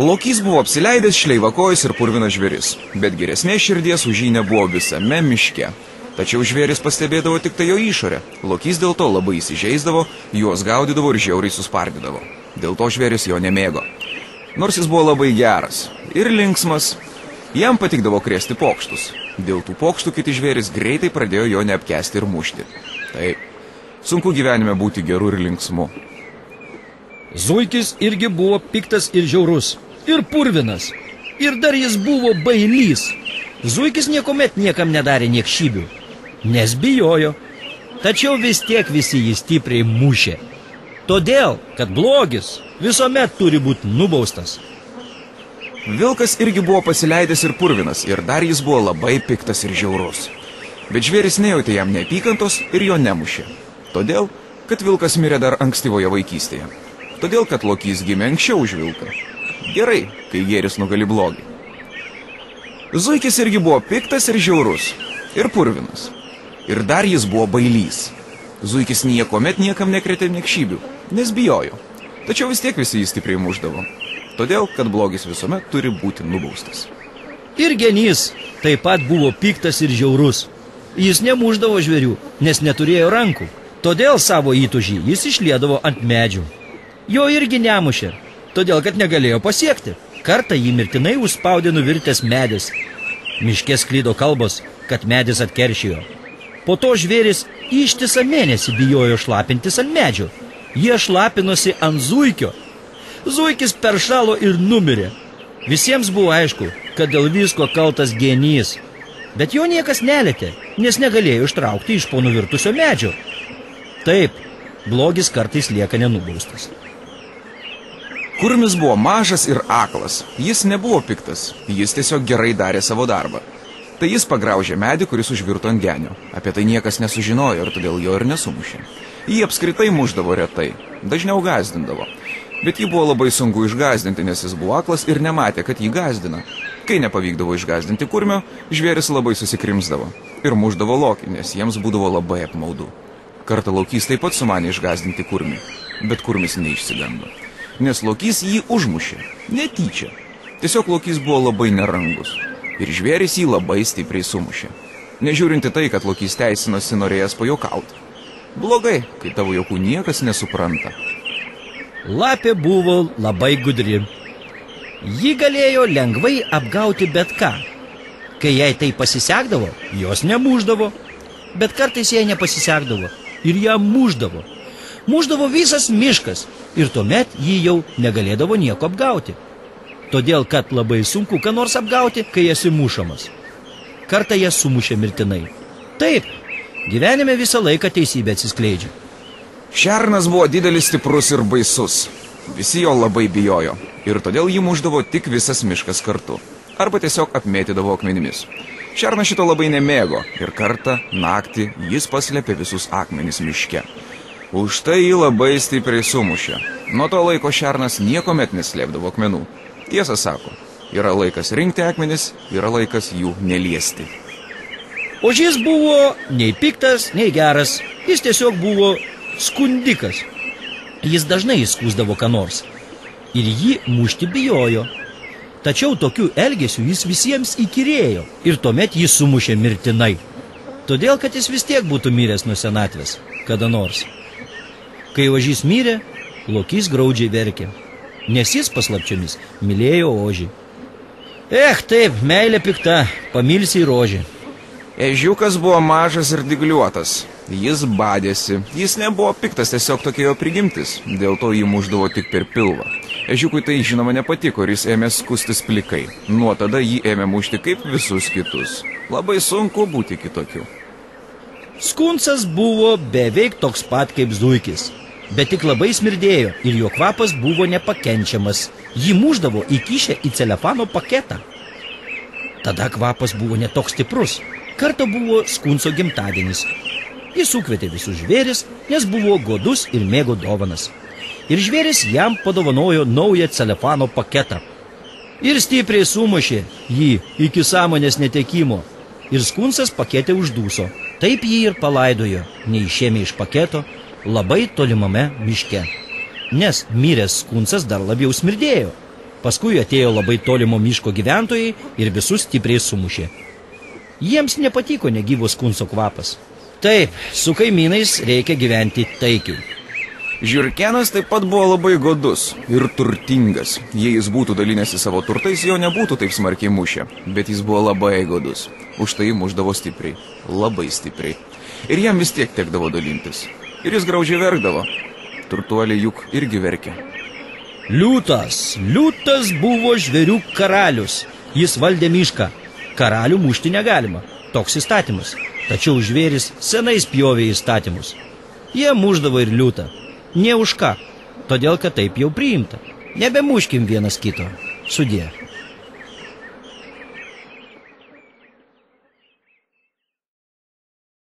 Lokys buvo apsileidęs, šleivakojus ir purvinas žvėris, bet geresnės širdies už jį nebuvo visame miške. Tačiau žvėris pastebėdavo tik tai jo išorę. Lokys dėl to labai įsižeisdavo, juos gaudydavo ir žiauriai suspardydavo. Dėl to žvėris jo nemėgo. Nors jis buvo labai geras ir linksmas, jam patikdavo krėsti pokštus. Dėl tų pokštų kiti žvėris greitai pradėjo jo neapkęsti ir mušti. Taip, sunku gyvenime būti geru ir linksmu. Zuikis irgi buvo piktas ir žiaurus, ir purvinas, ir dar jis buvo bailys. Zuikis niekuomet niekam nedarė niekšybių, nes bijojo, tačiau vis tiek visi jį stipriai mušė. Todėl, kad blogis visuomet turi būti nubaustas. Vilkas irgi buvo pasileidęs ir purvinas, ir dar jis buvo labai piktas ir žiaurus. Bet žvėris nejautė jam neapykantos ir jo nemušė. Todėl, kad vilkas mirė dar ankstyvoje vaikystėje. Todėl, kad Lokys gimė anksčiau už vilką. Gerai, kai gėris nugali blogį. Zuikis irgi buvo piktas ir žiaurus, ir purvinas. Ir dar jis buvo bailys. Zuikis niekuomet niekam nekrėtė niekšybių, nes bijojo. Tačiau vis tiek visi jį stipriai mušdavo. Todėl, kad blogis visuomet turi būti nubaustas. Ir genys taip pat buvo piktas ir žiaurus. Jis nemušdavo žvėrių, nes neturėjo rankų. Todėl savo įtūžį jis išliedavo ant medžių. Jo irgi nemušė, todėl kad negalėjo pasiekti. Kartą jį mirtinai užspaudė nuvirtęs medis. Miške sklido kalbos, kad medis atkeršijo. Po to žvėris ištisą mėnesį bijojo šlapintis ant medžių. Jie šlapinosi ant zuikio. Zuikis peršalo ir numirė. Visiems buvo aišku, kad dėl visko kaltas genys. Bet jo niekas nelietė, nes negalėjo ištraukti iš po nuvirtusio medžio. Taip, blogis kartais lieka nenubaustas. Kurmis buvo mažas ir aklas. Jis nebuvo piktas, jis tiesiog gerai darė savo darbą. Tai jis pagraužė medį, kuris užvirto ant genio. Apie tai niekas nesužinojo ir todėl jo ir nesumušė. Jį apskritai mušdavo retai, dažniau gąsdindavo. Bet jį buvo labai sunku išgąsdinti, nes jis buvo aklas ir nematė, kad jį gąsdina. Kai nepavykdavo išgąsdinti kurmio, žvėris labai susikrimsdavo ir mušdavo Lokį, nes jiems būdavo labai apmaudu. Kartą Lokys taip pat sumanė išgąsdinti kurmį, bet kurmis neišsigando. Nes Lokys jį užmušė, netyčia. Tiesiog Lokys buvo labai nerangus. Ir žvėris jį labai stipriai sumušė. Nežiūrinti tai, kad Lokys teisinosi norėjęs pajuokauti. Blogai, kai tavo juokų niekas nesupranta. Lapė buvo labai gudri. Ji galėjo lengvai apgauti bet ką. Kai jai tai pasisekdavo, jos nemušdavo. Bet kartais jai nepasisekdavo ir ją mušdavo. Mušdavo visas miškas ir tuomet ji jau negalėdavo nieko apgauti. Todėl, kad labai sunku ką nors apgauti, kai esi mušamas. Kartą jas sumušė mirtinai. Taip, gyvenime visą laiką teisybė atsiskleidžia. Šernas buvo didelis, stiprus ir baisus. Visi jo labai bijojo ir todėl jį mušdavo tik visas miškas kartu. Arba tiesiog apmėtydavo akmenimis. Šernas šito labai nemėgo ir kartą, naktį, jis paslėpė visus akmenis miške. Už tai jį labai stipriai sumušė. Nuo to laiko šernas niekuomet neslėpdavo akmenų. Tiesą sako, yra laikas rinkti akmenis, yra laikas jų neliesti. O jis buvo nei piktas, nei geras. Jis tiesiog buvo skundikas. Jis dažnai įskūsdavo ką nors. Ir jį mušti bijojo. Tačiau tokiu elgesiu jis visiems įkyrėjo. Ir tuomet jį sumušė mirtinai. Todėl, kad jis vis tiek būtų miręs nuo senatvės. Kada nors. Kai ožys mirė, Lokys graudžiai verkė. Nes jis paslapčiomis mylėjo ožį. Taip, meilė pikta, pamilsi ir ožį. Ežiukas buvo mažas ir dygliuotas. Jis badėsi. Jis nebuvo piktas, tiesiog tokia jo prigimtis. Dėl to jį mušdavo tik per pilvą. Ežiukui tai žinoma nepatiko ir jis ėmė skustis plikai. Nuo tada jį ėmė mušti kaip visus kitus. Labai sunku būti kitokiu. Skunsas buvo beveik toks pat kaip Zuikis. Bet tik labai smirdėjo ir jo kvapas buvo nepakenčiamas. Jį mušdavo įkišę į celofano paketą. Tada kvapas buvo netoks stiprus. Kartą buvo Skunso gimtadienis. Jis sukvietė visus žvėris, nes buvo godus ir mėgo dovanas. Ir žvėris jam padovanojo naują celofano paketą. Ir stipriai sumušė jį iki sąmonės netekimo. Ir Skunsas pakete uždūso. Taip jį ir palaidojo, neišėmė iš paketo, labai tolimame miške. Nes miręs Skunsas dar labiau smirdėjo. Paskui atėjo labai tolimo miško gyventojai ir visus stipriai sumušė. Jiems nepatiko negyvos kunso kvapas. Taip, su kaimynais reikia gyventi taikiai. Žiurkėnas taip pat buvo labai godus ir turtingas. Jei jis būtų dalinęsi savo turtais, jo nebūtų taip smarkiai mušę. Bet jis buvo labai godus. Už tai mušdavo stipriai. Labai stipriai. Ir jam vis tiek tekdavo dalintis. Ir jis graudžiai verkdavo. Turtuoliai juk irgi verkė. Liūtas buvo žvėrių karalius. Jis valdė mišką. Karalių mušti negalima. Toks įstatymas. Tačiau žvėris senai spjovė įstatymus. Jie mušdavo ir liūtą. Ne už ką. Todėl, kad taip jau priimta. Nebemuškim vienas kito. Sudie.